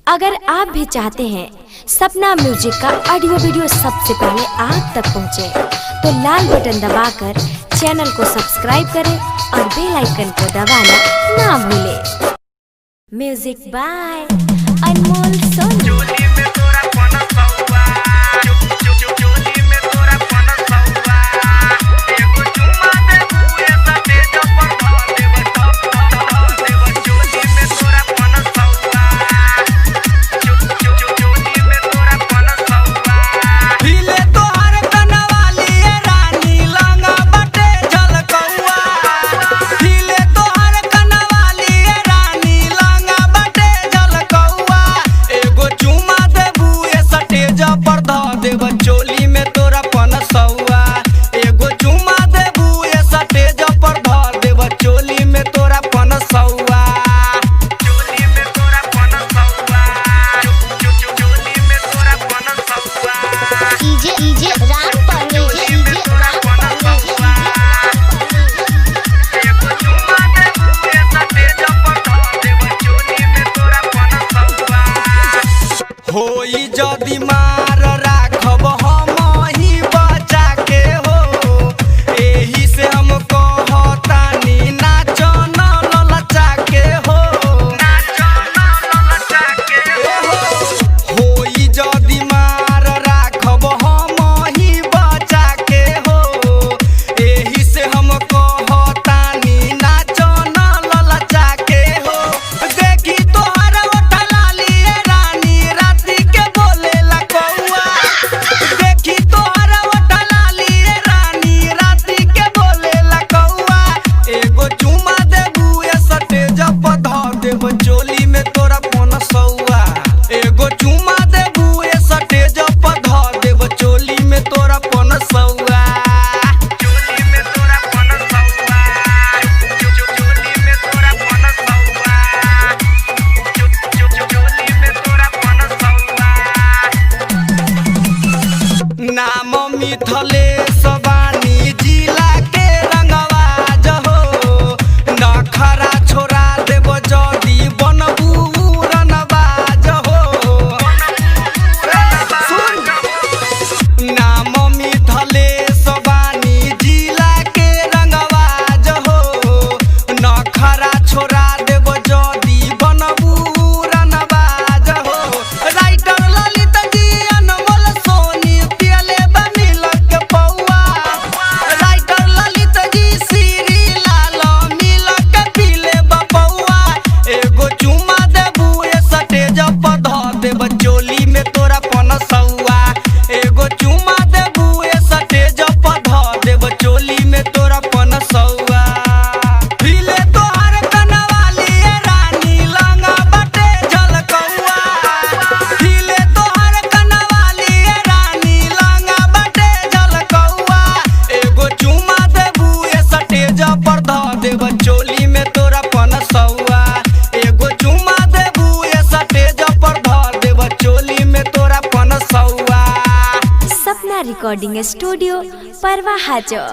अगर आप भी चाहते हैं सपना म्यूजिक का ऑडियो वीडियो सबसे पहले आप तक पहुंचे, तो लाल बटन दबाकर चैनल को सब्सक्राइब करें और बेल आइकन को दबाना ना भूलें। म्यूजिक बाय अनमोल सोनी। चोली में तोरा पनसौआ एगो चुमा देबू ए सटेज पर धर देब चोली में तोरा पनसौआ चोली में तोरा पनसौआ चोली में तोरा पनसौआ डीजे राम परवेश एगो चुमा देबू ए सटेज पर धर देब चोली में तोरा पनसौआ होई जदी मार राखब हम ही बचा के हो, एही से हम कहतानी नाच न ललचा के हो, नाच न ललचा के हो। होई जदी मार राखब हम ही बचा के हो, एही से हम कहतानी नाच न ललचा के हो। देखी तोहरा ओठा लाली रानी राती के बोलेला कौआ, देखी तोहरा ओठा लाली रानी राती के बोलेला कौआ। एगो चुमा देबू ए सटेज पर धर देब चोली में तोरा पनसौआ, एगो चुमा देबू ए सटेज पर धर देब चोली में तोरा पनसौआ चोली में तोरा पनसौआ चोली में तोरा पनसौआ चोली में तोरा पनसौआ। नाम मिथलेश बानी जिला के रंगवाज हो, नखरा छोड़ा देब जदी बनबू रनबाज हो। नाम मिथलेश बानी जिला के रंगवाज हो, नखरा छोड़ा देब जदी बनबू रनबाज हो। राइटर ललित जी अनमोल सोनी पियले बा मिलक के पौआ, राइटर ललित जी श्री लाल मिलक के पीले बा पौआ। एगो चुमा देबू ए सटेज पर धर देब चोली में तोरा पनसौआ, एगो चुमा देबू ए सटेज पर धर देब चोली में तोरा पनसौआ। हिले तोहर कनवाली रानी लंगा बटे झलकौआ, हिले तोहर कनवाली रानी लंगा बटे झलकौआ। एगो चुमा देबू ए सटेज पर धर देब चोली में तोरा पनसौआ, एगो चुमा देबू ए सटेज पर धर देब चोली में तोरा पनसौआ। सपना रिकॉर्डिंग स्टूडियो परवा हाजर।